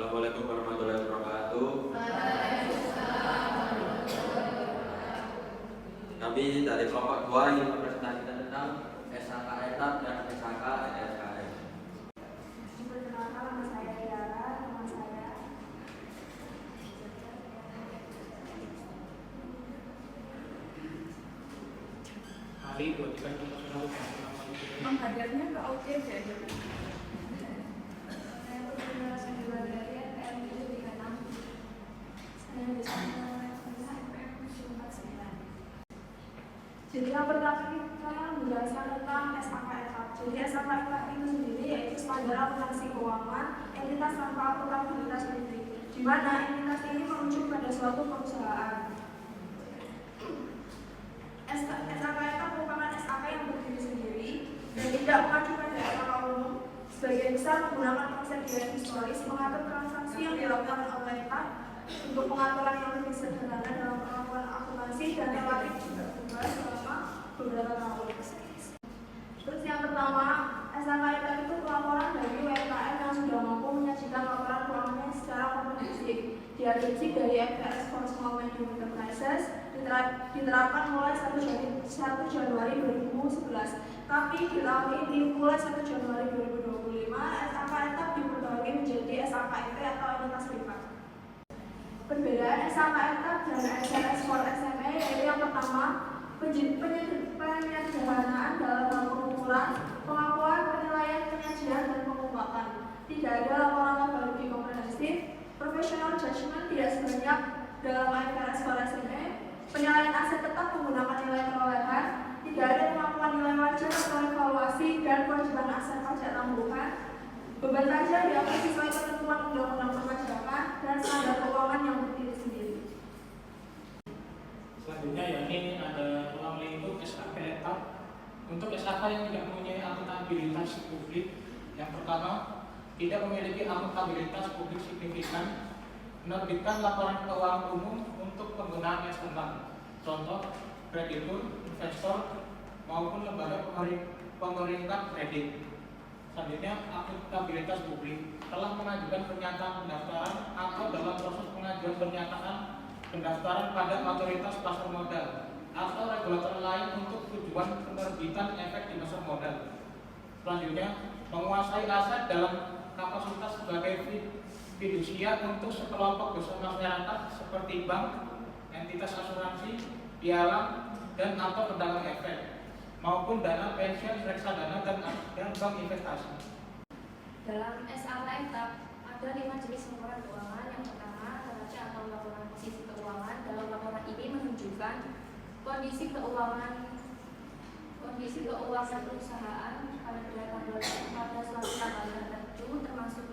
Assalamualaikum warahmatullahi wabarakatuh. Kami dari kelompok 2 ingin mempresentasikan tentang SHK etap dan SHK SKM. Perkenalkan, nama saya Tiara, teman saya. Hari 23 Profesional Menghadirnya ke OTV aja. Saya berpenjelasan di dari NPM 736. Saya bisa menjelaskan NPM 749. Jadi yang pertama kita menjelaskan tentang SHK etap. Jadi SHK etap itu sendiri yaitu standar akuntansi keuangan entitas tanpa akuntabilitas sendiri, di mana entitas ini merujuk pada suatu perusahaan. SHK etap merupakan SHK yang berdiri sendiri dan tidak mengacu pada SHK umum. Sebagian besar menggunakan konsep biaya historis mengatur transaksi yang dilakukan oleh etap untuk pengaturan yang lebih sederhana dalam pengakuan akuntansi dan relatif juga berubah selama beberapa tahun. Terus yang pertama, SHK etap itu pelaporan dari UMKM yang sudah mampu menyajikan laporan keuangannya secara komprehensif. Diadopsi dari MPS for Small Medium Enterprises, diterapkan mulai 1 Januari 2011. Tapi di tahun ini mulai 1 Januari 2025, SHK etap diperbarui menjadi SHKET atau entitas privat. Perbedaan SHK etap dan SRS for SME yaitu yang pertama, penyederhanaan dalam hal pengumpulan, pengakuan, penilaian, penyajian, dan pengungkapan. Tidak ada laporan laba rugi komprehensif, professional judgment tidak sebanyak dalam IFRS for SME, penilaian aset tetap menggunakan nilai perolehan, tidak ada pengakuan nilai wajar atau evaluasi, dan kewajiban aset pajak tambahan. Beban pajak diatur sesuai ketentuan undang-undang perpajakan dan standar keuangan yang berdiri sendiri. Selanjutnya yakni ada ruang lingkup SHK etap. Untuk SHK yang tidak mempunyai akuntabilitas publik, yang pertama, tidak memiliki akuntabilitas publik signifikan, menerbitkan laporan keuangan umum untuk penggunaan eksternal, contoh kreditur, investor, maupun lembaga pemerintah kredit. Selanjutnya, akuntabilitas publik telah mengajukan pernyataan pendaftaran atau dalam proses pengajuan pernyataan pendaftaran pada otoritas pasar modal atau regulator lain untuk tujuan penerbitan efek di pasar modal. Selanjutnya, menguasai aset dalam kapasitas sebagai fidusia untuk sekelompok besar masyarakat seperti bank, entitas asuransi, pialang, dan atau pedagang efek, maupun dana pensiun, reksadana, dan bank investasi. Dalam SHK etap ada 5 jenis laporan keuangan. Yang pertama, neraca atau laporan posisi keuangan. Dalam laporan ini menunjukkan kondisi keuangan perusahaan pada suatu tanggal tertentu, termasuk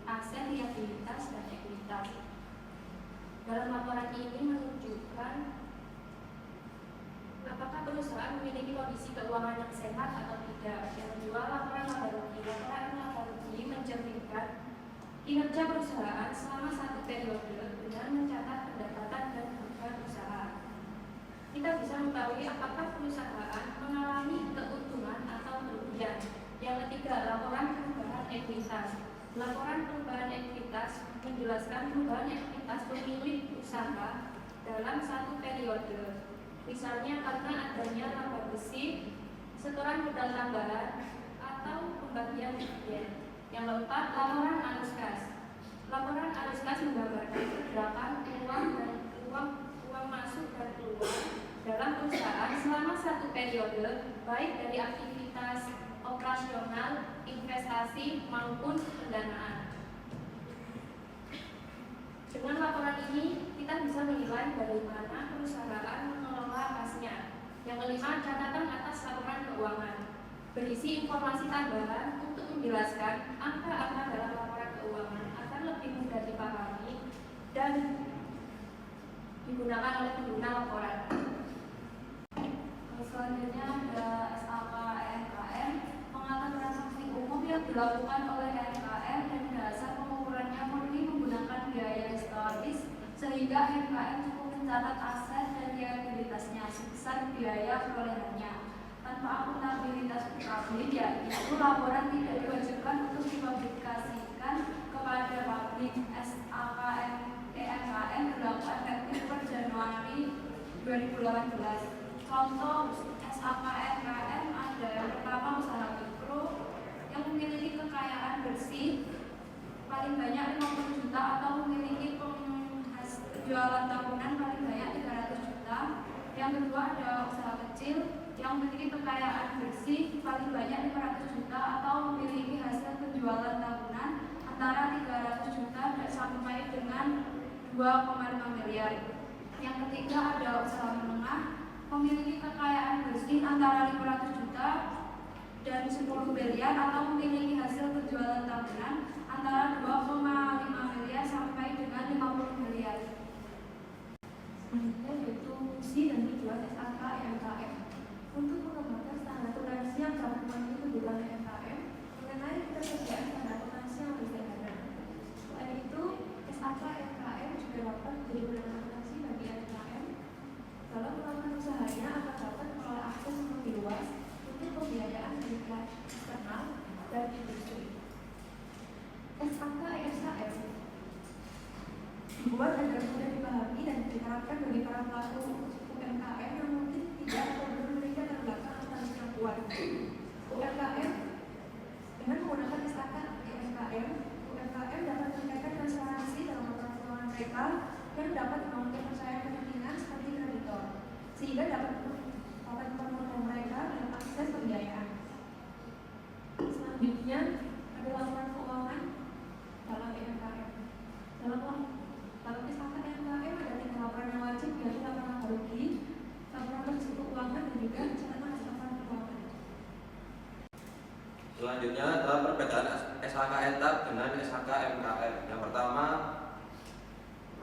aset, liabilitas, dan ekuitas. Dalam laporan ini menunjukkan apakah perusahaan memiliki kondisi keuangan yang sehat atau tidak. Yang kedua, laporan laba rugi. Laporan laba rugi mencerminkan kinerja perusahaan selama satu periode dengan mencatat pendapatan dan kerugian usaha. Kita bisa mengetahui apakah perusahaan mengalami keuntungan atau kerugian. Yang ketiga, laporan perubahan ekuitas. Laporan perubahan ekuitas menjelaskan perubahan ekuitas pemilik usaha dalam satu periode. Misalnya karena adanya laba bersih, setoran modal tambahan, atau pembagian dividen. Yang keempat, laporan arus kas. Laporan arus kas menggambarkan pergerakan uang dan uang masuk dan keluar dalam perusahaan selama satu periode, baik dari aktivitas operasional, investasi, maupun pendanaan. Dengan laporan ini, kita bisa menilai bagaimana perusahaan mengelola kasnya. Yang kelima, catatan atas laporan keuangan. Berisi informasi tambahan untuk menjelaskan angka-angka dalam laporan keuangan agar lebih mudah dipahami dan digunakan oleh pengguna laporan. Selanjutnya ada SHK EMKM, mengatur transaksi umum yang dilakukan oleh EMKM dan dasar pengukurannya murni menggunakan biaya historis, sehingga EMKM cukup mencatat aset dan liabilitasnya sebesar biaya perolehannya. Tanpa akuntabilitas publik, yaitu laporan tidak diwajibkan untuk dipublikasikan kepada publik SAKM EMKM berlaku efektif per Januari 2018. Contoh SAKM ada yang pertama usaha mikro yang memiliki kekayaan bersih paling banyak 50 juta atau memiliki penjualan tahunan paling banyak 300 juta. Yang kedua ada usaha kecil yang memiliki kekayaan bersih paling banyak 500 juta atau memiliki hasil penjualan tahunan antara 300 juta dan sampai dengan 2,5 miliar. Yang ketiga ada usaha menengah memiliki kekayaan bersih antara 500 juta dan 10 miliar atau memiliki hasil penjualan tahunan antara 2,5 miliar sampai dengan 50 miliar. Selanjutnya yaitu fungsi dan tujuan SAK EMKM. Untuk mengembangkan standar akuntansi yang dapat memenuhi kebutuhan UMKM mengenai ketersediaan standar akuntansi yang lebih sederhana. Selain itu, SAK EMKM juga dapat menjadi pedoman akuntansi bagi UMKM dalam melakukan usahanya agar dapat memperoleh akses yang lebih luas untuk pembiayaan dari pihak eksternal dan industri. SAK EMKM dibuat agar mudah dipahami dan diterapkan bagi para pelaku UMKM yang mungkin tidak atau belum memiliki latar belakang akuntansi yang kuat. UMKM dengan menggunakan SAK UMKM dapat meningkatkan transparansi dalam laporan keuangan mereka yang dapat membangun kepercayaan kepentingan seperti kreditor, sehingga dapat mempermudah mereka dalam akses pembiayaan. Selanjutnya ada laporan keuangan dalam UMKM. Dalam SAK UMKM ada 3 laporan yang wajib, yaitu laporan laba rugi, laporan risiko keuangan, dan juga catatan hasil laporan keuangan. Selanjutnya adalah perbedaan SAK ETAP dengan SAK MKM. Yang pertama,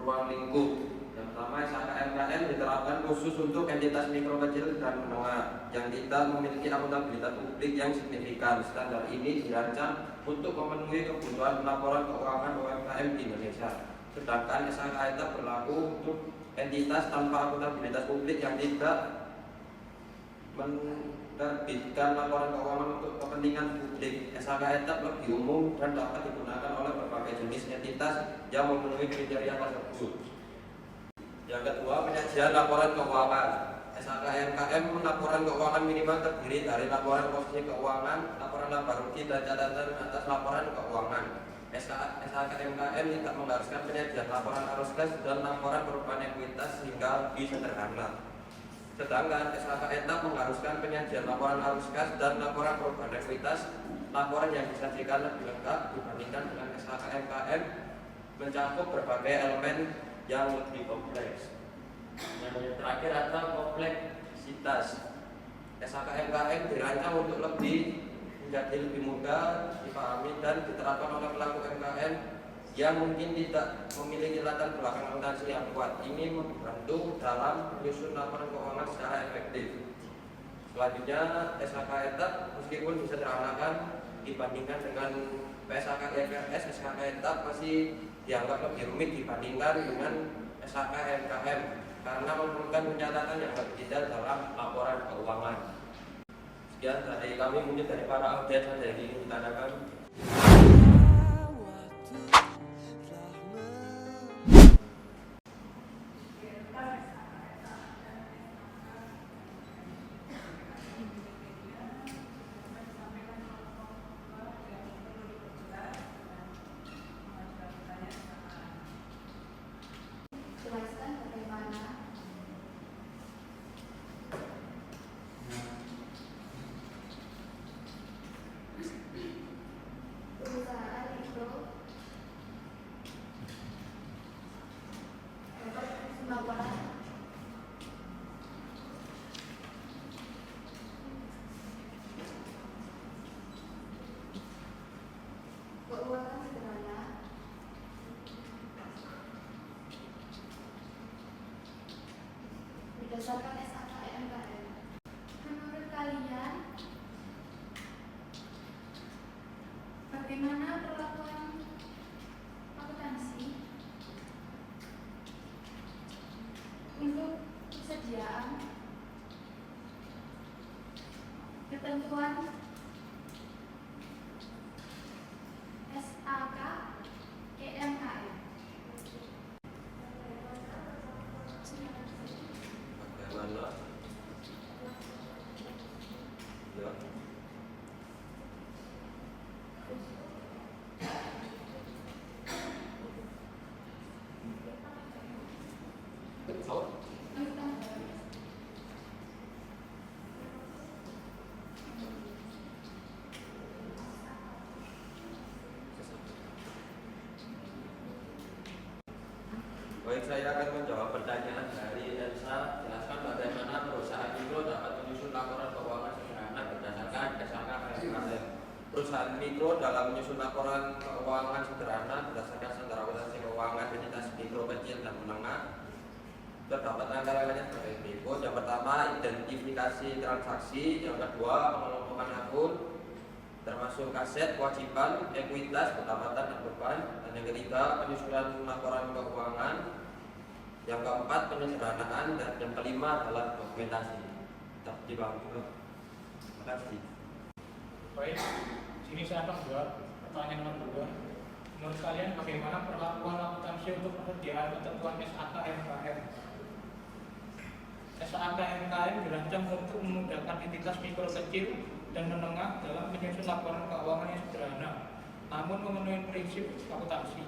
ruang lingkup. Yang pertama, SAK MKM diterapkan khusus untuk entitas mikro, kecil, dan menengah yang tidak memiliki akuntabilitas publik yang signifikan. Standar ini dirancang untuk memenuhi kebutuhan laporan keuangan UMKM di Indonesia. Sedangkan SAK ETAP berlaku untuk entitas tanpa akuntabilitas publik yang tidak menerbitkan laporan keuangan untuk kepentingan publik. SAK ETAP lebih umum dan dapat digunakan oleh berbagai jenis entitas yang memenuhi kriteria tersebut. Yang kedua, penyajian laporan keuangan. SAK MKM laporan keuangan minimal terdiri dari laporan posisi keuangan, laporan laba rugi, dan catatan atas laporan keuangan. SAK MKM tidak mengharuskan penyajian laporan arus kas dan laporan perubahan ekuitas sehingga lebih sederhana. Sedangkan SAK ETAP mengharuskan penyajian laporan arus kas dan laporan perubahan ekuitas. Laporan yang disajikan lebih lengkap dibandingkan dengan SAK MKM, mencakup berbagai elemen yang lebih kompleks. Yang terakhir adalah kompleksitas. SAK MKM dirancang untuk menjadi lebih mudah dipahami dan diterapkan oleh pelaku UMKM yang mungkin tidak memiliki latar belakang akuntansi yang kuat. Ini membantu dalam menyusun laporan keuangan secara efektif. Selanjutnya, SAK ETAP meskipun disederhanakan dibandingkan dengan PSAK IFRS, SAK ETAP masih dianggap lebih rumit dibandingkan dengan SAK MKM karena memerlukan pencatatan yang lebih detail dalam laporan keuangan. Sekian dari kami, mungkin dari para audiens ada yang ingin ditanyakan. Jelaskan bagaimana perusahaan itu dapat melakukan keuangan sederhana berdasarkan SAK MKM. Menurut kalian, bagaimana perlakuan akuntansi untuk kesediaan ketentuan SAK EMKM Baik, saya akan menjawab pertanyaan dari Elsa. Jelaskan bagaimana perusahaan mikro dapat menyusun laporan keuangan sederhana berdasarkan SAK KFKM. Perusahaan mikro dalam menyusun laporan keuangan sederhana berdasarkan standar akuntansi keuangan entitas mikro, kecil, dan menengah terdapat langkah-langkahnya sebagai berikut. Yang pertama, identifikasi transaksi. Yang kedua, pengelompokan akun termasuk aset, kewajiban, ekuitas, pendapatan, dan beban. Dan yang ketiga, penyusunan laporan keuangan. Yang keempat, penyederhanaan. Dan yang kelima adalah dokumentasi. Terima kasih. Baik, sini saya akan jawab pertanyaan nomor 2. Menurut kalian bagaimana perlakuan akuntansi untuk penyediaan ketentuan SAK MKM? SAK MKM dirancang untuk memudahkan entitas mikro, kecil, dan menengah dalam menyusun laporan keuangan yang sederhana, namun memenuhi prinsip akuntansi.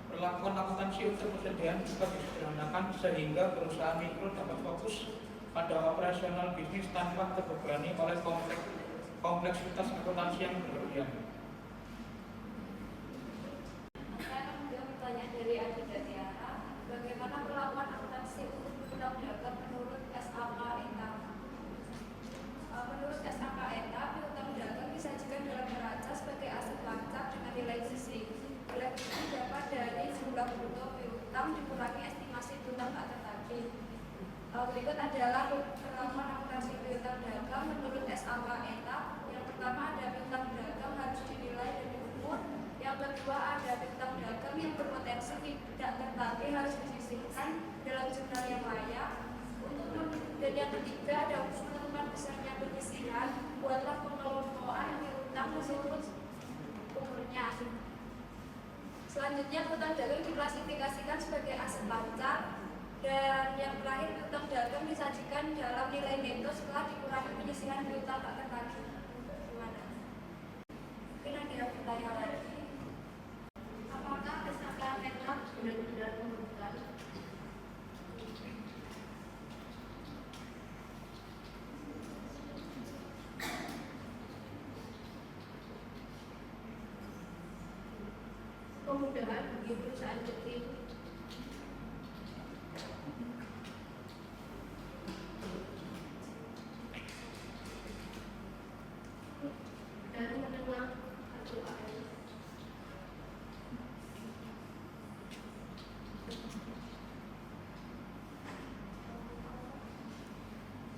Perlakuan akuntansi untuk persediaan juga disederhanakan sehingga perusahaan mikro dapat fokus pada operasional bisnis tanpa terbebani oleh kompleksitas akuntansi yang berlebihan. Saya akan menjawab pertanyaan dari Adinda Tiara. Bagaimana perlakuan akuntansi untuk piutang dagang menurut SAK ETA? Menurut SAK ETA, piutang dagang disajikan dalam neraca sebagai aset lancar dengan nilai sisi. Nilai sisi dapat dari jumlah bruto piutang dikurangi estimasi piutang tak tertagih. Berikut adalah perlakuan akuntansi piutang dagang menurut SAK ETA. Yang pertama, ada piutang dagang harus dinilai dan diukur. Yang kedua, ada piutang dagang yang berpotensi tidak tertagih harus disisihkan dalam jumlah yang layak. Dan yang ketiga, ada untuk menentukan besarnya penyisihan, buatlah pengelompokan piutang menurut umurnya. Selanjutnya, piutang dagang diklasifikasikan sebagai aset lancar. Dan yang terakhir, piutang dagang disajikan dalam nilai neto setelah dikurangi penyisihan piutang tak tertagih. Gimana? Mungkin ada pertanyaan lagi. Apakah SAK ETA benar-benar memberikan? Kemudahan bagi perusahaan kecil. Dan menengah atau AL.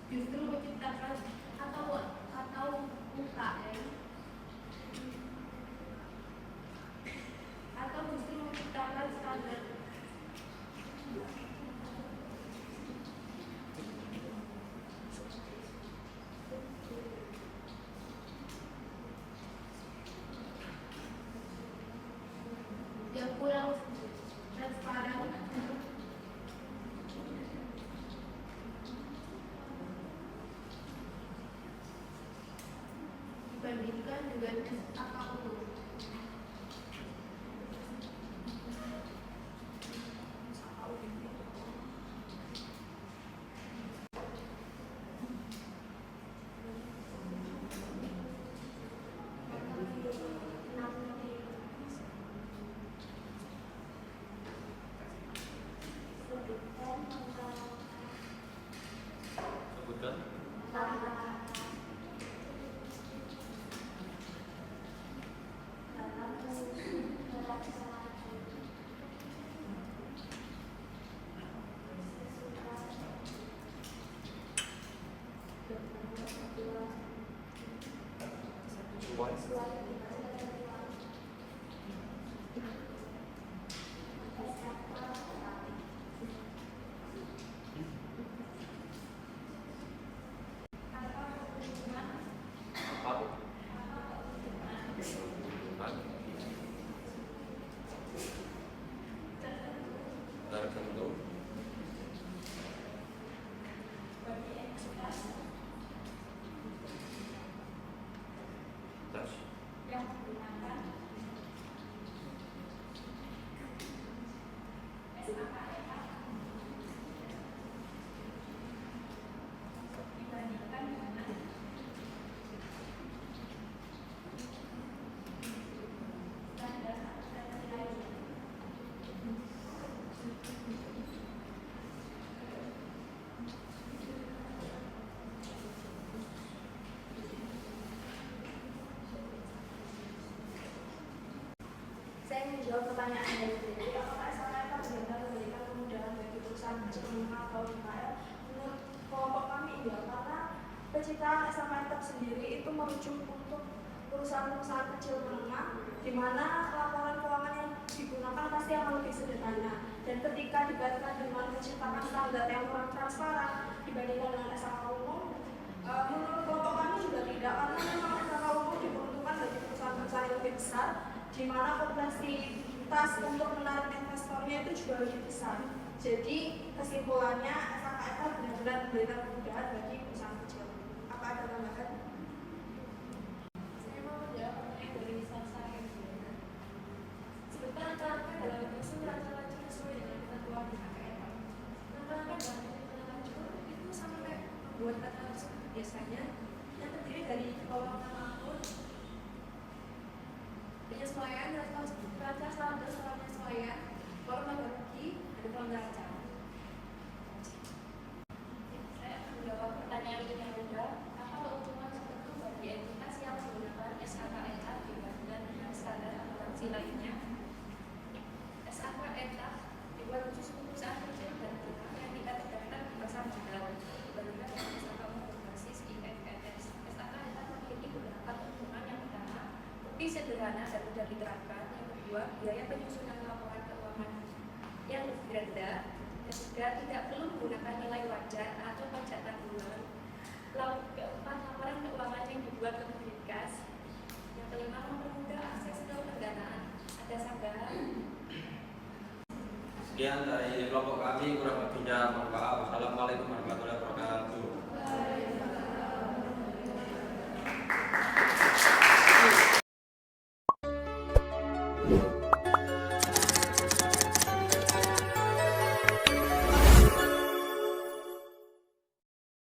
Justru menciptakan atau UKM atau justru menciptakan standar yang kurang transparan dibandingkan dengan SAK umum. Sebutkan. ingin menjawab pertanyaan dari diri, apakah SKKF benar-benar memberikan kemudahan bagi perusahaan kecil menengah atau UMKM? Menurut kelompok kami iya, karena penciptaan SKKF sendiri itu merujuk untuk perusahaan-perusahaan kecil menengah, di mana laporan keuangan yang digunakan pasti akan lebih sederhana. Dan ketika dikaitkan dengan menciptakan standar yang kurang transparan dibandingkan dengan SKK umum, menurut kelompok kami juga tidak, karena memang SKK umum diperuntukkan bagi perusahaan-perusahaan yang lebih besar, di mana kompleksitas untuk menarik investornya itu juga lebih besar. Jadi kesimpulannya SKKF benar-benar memberikan kemudahan bagi perusahaan kecil. Apa ada tambahan? Saya mau menjawab pertanyaan dari Salsa Eviana. Sebenarnya langkah dalam menyusun rancang sesuai dengan ketentuan di KKR. Langkah dalam menyusun rancang itu sama kayak membuat kata tersebut biasanya yang terdiri dari kolom nama akun, penyesuaian rancang saldo salah penyesuaian, kolom laba rugi, ada kolom neraca. Saya akan menjawab pertanyaan yang kedua. Apa keuntungan tertentu bagi entitas yang menggunakan SKKETA dibandingkan dengan standar akuntansi lainnya? SKKETA dibuat khusus untuk perusahaan kecil dan menengah yang tidak terdaftar di pasar modal. Berbeda dengan SKK umum berbasis IFRS. SKKETA memiliki beberapa keuntungan. Yang pertama, lebih sederhana dan mudah diterapkan. Yang kedua, biaya penyusunan laporan keuangan yang lebih rendah. Ketiga, tidak perlu menggunakan nilai wajar atau pajak tanggungan. Lalu keempat, laporan keuangan yang dibuat lebih ringkas. Yang kelima, mempermudah akses ke pendanaan. Ada sanggahan? Sekian dari kelompok kami, kurang lebihnya mohon maaf. Wassalamualaikum warahmatullahi wabarakatuh.